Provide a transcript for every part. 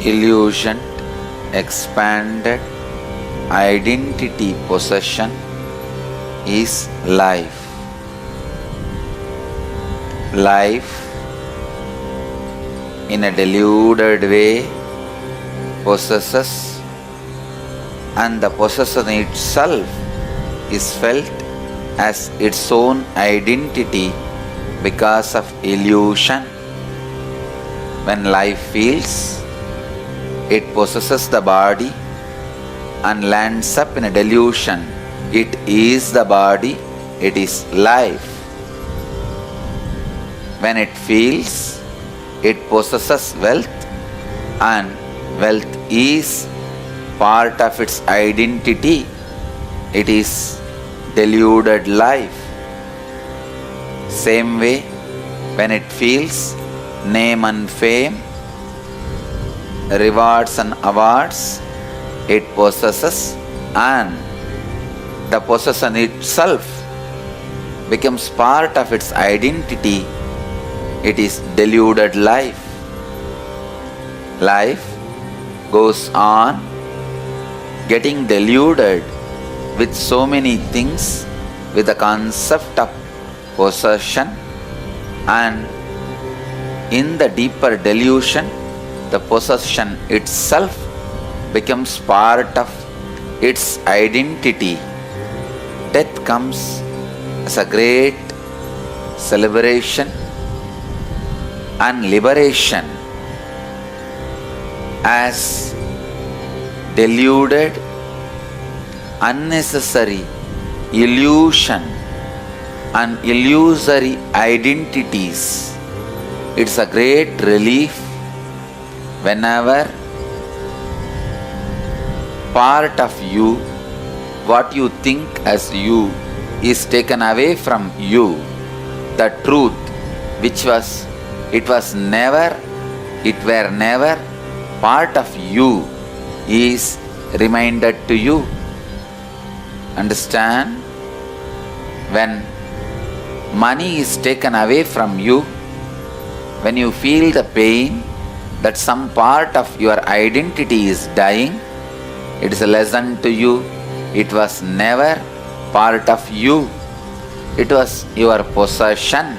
illusion, expanded identity possession is life. Life in a deluded way possesses, and the possession itself is felt as its own identity because of illusion. When life feels it possesses the body and lands up in a delusion, it is the body, it is life. When it feels it possesses wealth and wealth is part of its identity, it is deluded life. Same way, when it feels name and fame, rewards and awards, it possesses, and the possession itself becomes part of its identity, it is deluded life. Life goes on getting deluded with so many things, with the concept of possession, and in the deeper delusion, the possession itself becomes part of its identity. Death comes as a great celebration and liberation, as deluded, unnecessary illusion and illusory identities. It's a great relief whenever part of you, what you think as you, is taken away from you. The truth which was, it were never part of you, is reminded to you. Understand? When money is taken away from you, when you feel the pain that some part of your identity is dying, it is a lesson to you. It was never part of you. It was your possession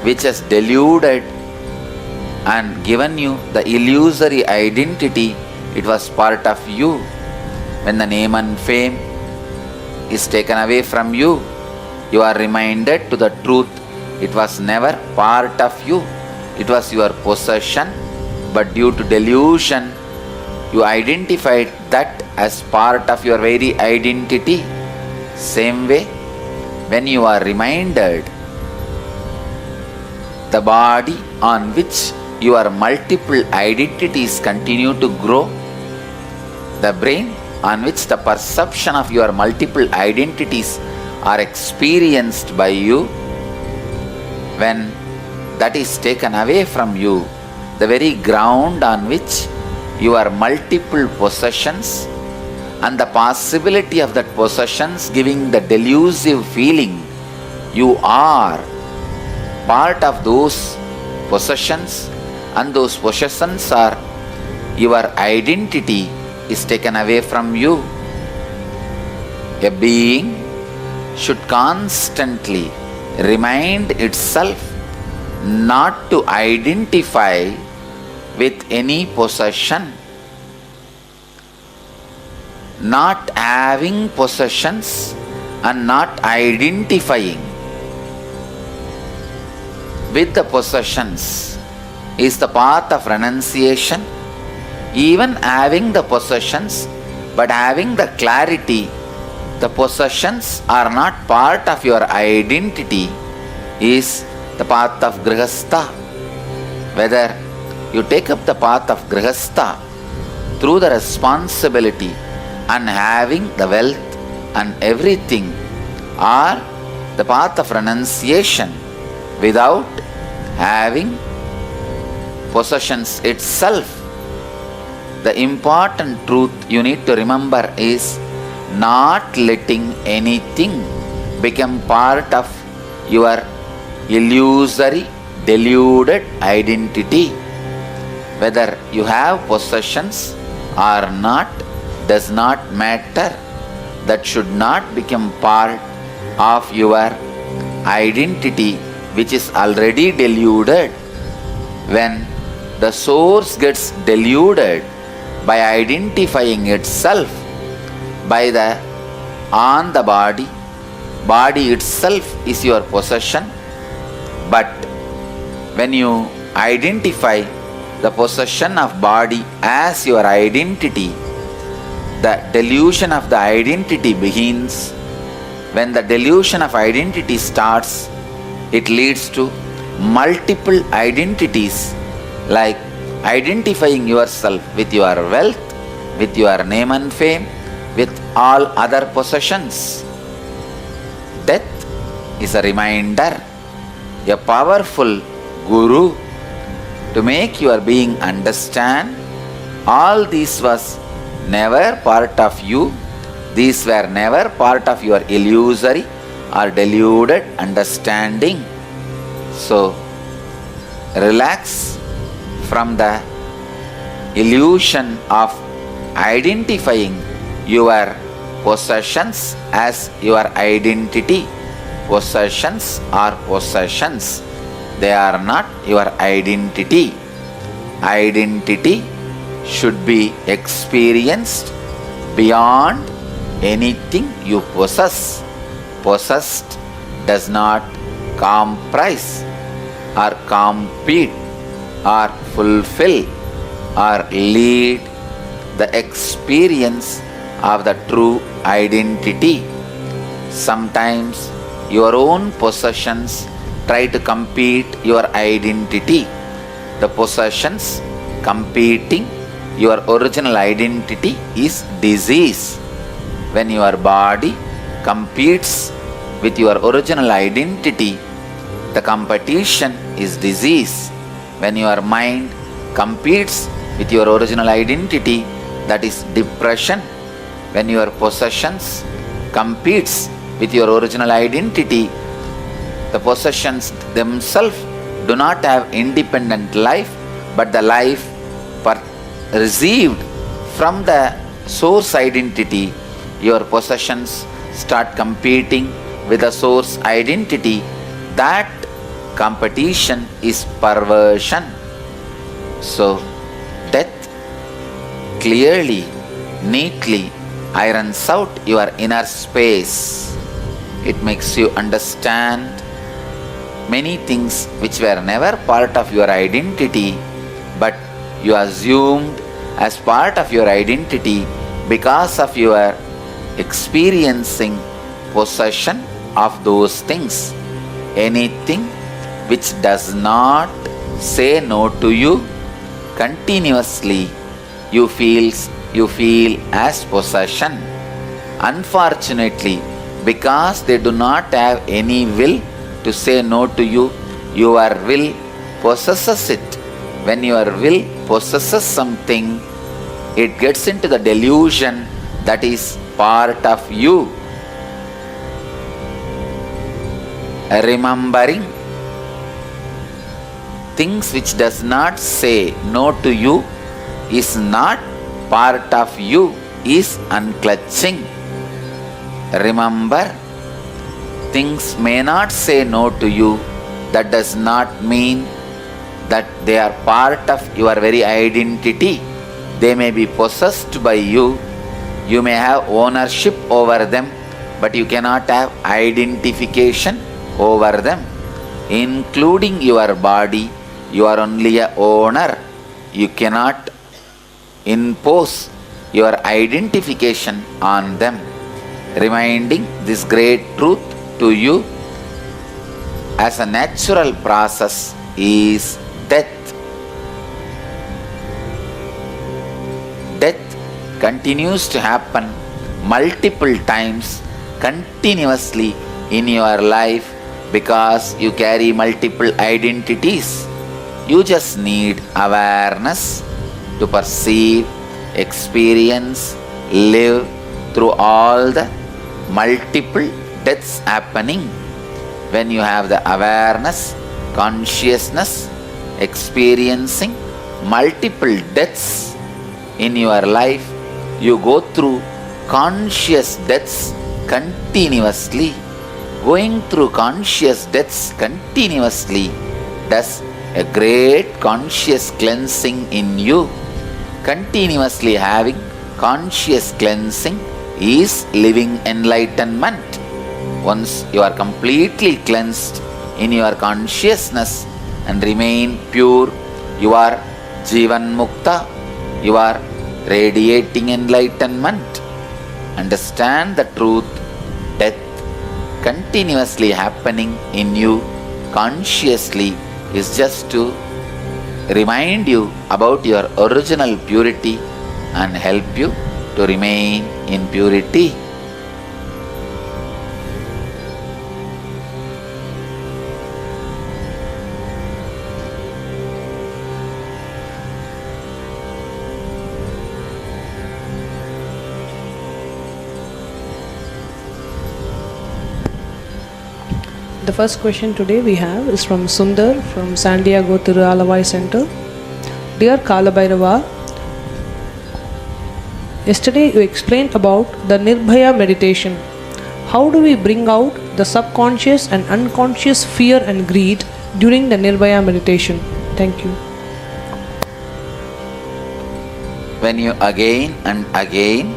which has deluded and given you the illusory identity. It was part of you. When the name and fame is taken away from you, you are reminded to the truth. It was never part of you. It was your possession, but due to delusion, you identified that as part of your very identity. Same way, when you are reminded, the body on which your multiple identities continue to grow, the brain on which the perception of your multiple identities are experienced by you, when that is taken away from you, the very ground on which your multiple possessions and the possibility of that possessions giving the delusive feeling you are part of those possessions, and those possessions are your identity, is taken away from you. A being should constantly remind itself not to identify with any possession. Not having possessions and not identifying with the possessions is the path of renunciation. Even having the possessions, but having the clarity, the possessions are not part of your identity, is the path of grihastha. Whether you take up the path of grihastha through the responsibility and having the wealth and everything, or the path of renunciation without having possessions itself, the important truth you need to remember is not letting anything become part of your illusory, deluded identity. Whether you have possessions or not does not matter. That should not become part of your identity, which is already deluded. When the source gets deluded by identifying itself on the body, body itself is your possession. But when you identify the possession of body as your identity, the delusion of the identity begins. When the delusion of identity starts, it leads to multiple identities, like identifying yourself with your wealth, with your name and fame, with all other possessions. Death is a reminder, a powerful guru to make your being understand all this was never part of you. These were never part of your illusory or deluded understanding. So, relax from the illusion of identifying your possessions as your identity. Possessions are possessions. They are not your identity. Identity should be experienced beyond anything you possess. Possessed does not comprise or compete or fulfill or lead the experience of the true identity. Sometimes your own possessions try to compete your identity. The possessions competing your original identity is disease. When your body competes with your original identity, the competition is disease. When your mind competes with your original identity, that is depression. When your possessions competes with your original identity, the possessions themselves do not have independent life, but the life received from the source identity. Your possessions start competing with the source identity. That competition is perversion. So, death clearly, neatly irons out your inner space. It makes you understand many things which were never part of your identity, but you assumed as part of your identity because of your experiencing possession of those things. Anything which does not say no to you continuously, you feel as possession. Unfortunately, because they do not have any will to say no to you, your will possesses it. When your will possesses something, it gets into the delusion that is part of you. Remembering things which does not say no to you is not part of you is unclutching. Remember, things may not say no to you. That does not mean that they are part of your very identity. They may be possessed by you. You may have ownership over them, but you cannot have identification over them. Including your body, you are only a owner. You cannot impose your identification on them. Reminding this great truth to you as a natural process is death. Death continues to happen multiple times continuously in your life because you carry multiple identities. You just need awareness to perceive, experience, live through all the multiple deaths happening. When you have the awareness, consciousness, experiencing multiple deaths in your life, you go through conscious deaths continuously. Going through conscious deaths continuously does a great conscious cleansing in you. Continuously having conscious cleansing is living enlightenment. Once you are completely cleansed in your consciousness and remain pure, you are Jivan Mukta, you are radiating enlightenment. Understand the truth. Death continuously happening in you consciously is just to remind you about your original purity and help you to remain in purity. The first question today we have is from Sundar from San Diego Tirualavai Center. Dear Kalabhairava, yesterday you explained about the Nirbhaya meditation. How do we bring out the subconscious and unconscious fear and greed during the Nirbhaya meditation? Thank you. When you again and again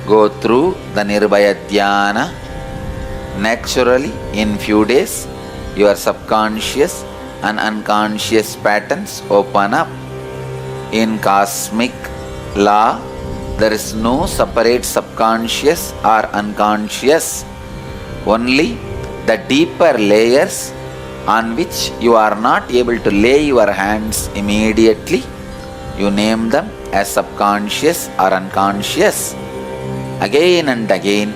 go through the Nirbhaya Dhyana, naturally in few days your subconscious and unconscious patterns open up. In cosmic law, there is no separate subconscious or unconscious. Only the deeper layers on which you are not able to lay your hands immediately, you name them as subconscious or unconscious. Again and again,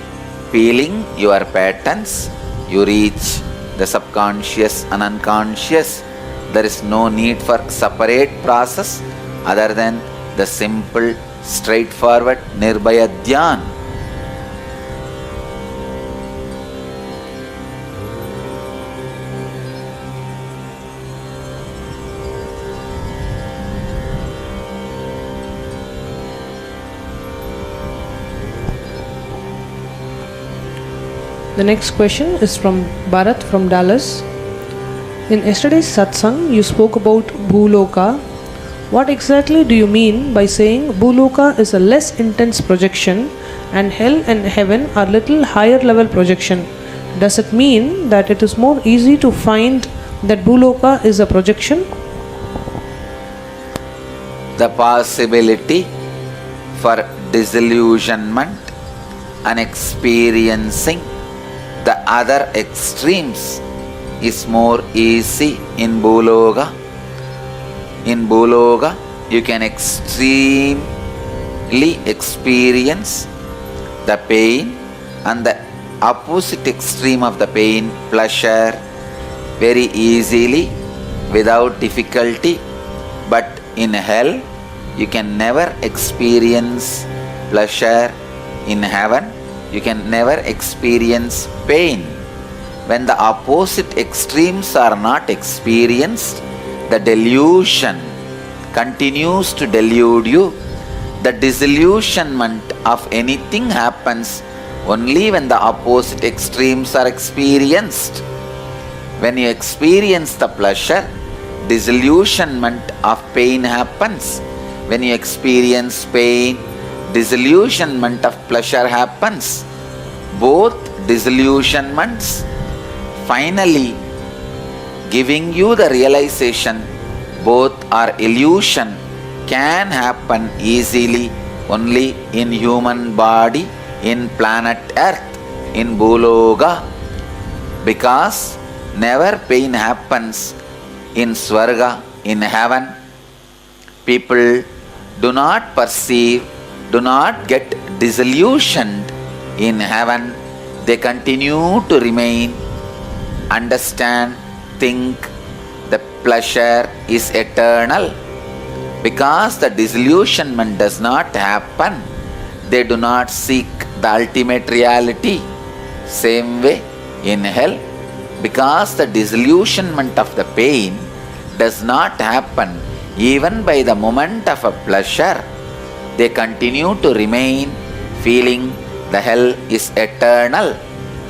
feeling your patterns, you reach the subconscious and unconscious. There is no need for separate process other than the simple, straightforward Nirbhaya Dhyan. The next question is from Bharat from Dallas. In yesterday's satsang, you spoke about Bhuloka. What exactly do you mean by saying Bhuloka is a less intense projection and hell and heaven are little higher level projection? Does it mean that it is more easy to find that Bhuloka is a projection? The possibility for disillusionment and experiencing the other extremes is more easy in Bhuloka. In Bhuloka, you can extremely experience the pain and the opposite extreme of the pain, pleasure, very easily without difficulty. But in hell, you can never experience pleasure. In heaven, you can never experience pain. When the opposite extremes are not experienced, the delusion continues to delude you. The disillusionment of anything happens only when the opposite extremes are experienced. When you experience the pleasure, disillusionment of pain happens. When you experience pain, disillusionment of pleasure happens. Both disillusionments finally giving you the realization both are illusion can happen easily only in human body, in planet Earth, in Bhuloka. Because never pain happens in Swarga, in heaven. People do not perceive, do not get disillusioned in heaven. They continue to remain, understand, think the pleasure is eternal. Because the disillusionment does not happen, they do not seek the ultimate reality. Same way in hell, because the disillusionment of the pain does not happen, even by the moment of a pleasure, they continue to remain feeling the hell is eternal.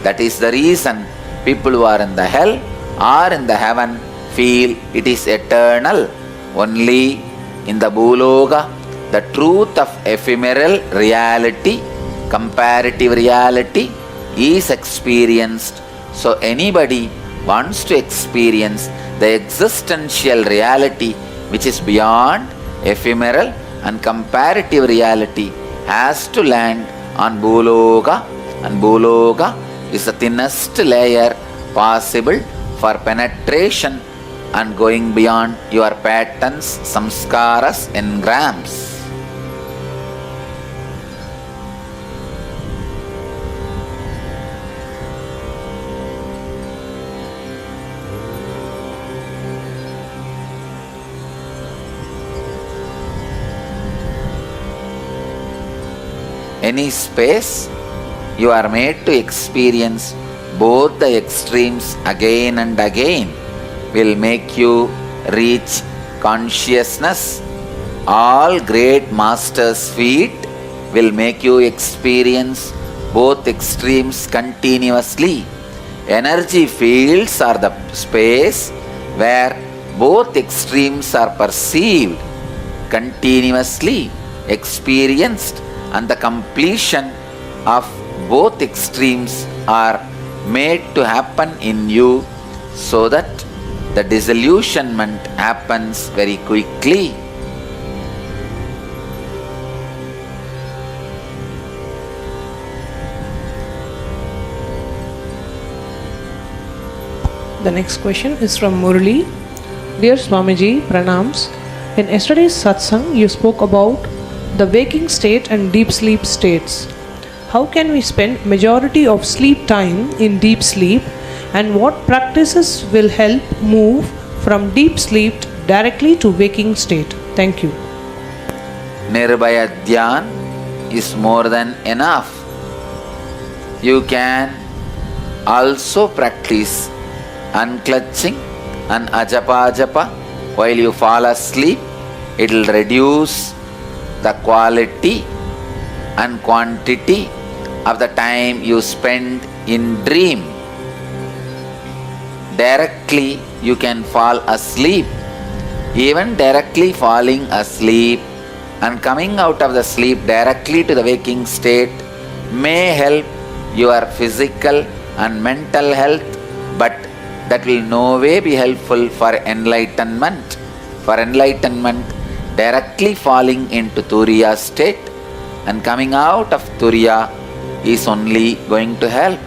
That is the reason people who are in the hell or in the heaven feel it is eternal. Only in the Bhuloka, the truth of ephemeral reality, comparative reality is experienced. So anybody wants to experience the existential reality which is beyond ephemeral and comparative reality has to land on Bhuloka, and Bhuloka is the thinnest layer possible for penetration and going beyond your patterns, samskaras, engrams. Any space, you are made to experience both the extremes again and again, will make you reach consciousness. All great masters' feet will make you experience both extremes continuously. Energy fields are the space where both extremes are perceived, continuously experienced, and the completion of both extremes are made to happen in you, so that the disillusionment happens very quickly. The next question is from Murli. Dear Swamiji, pranams. In yesterday's satsang, you spoke about the waking state and deep sleep states. How can we spend majority of sleep time in deep sleep, and what practices will help move from deep sleep directly to waking state? Thank you. Nirbhaya Dhyan is more than enough. You can also practice unclutching and ajapa while you fall asleep. It will reduce the quality and quantity of the time you spend in dream. Directly you can fall asleep. Even directly falling asleep and coming out of the sleep directly to the waking state may help your physical and mental health, but that will no way be helpful for enlightenment. For enlightenment, directly falling into Turiya state and coming out of Turiya is only going to help.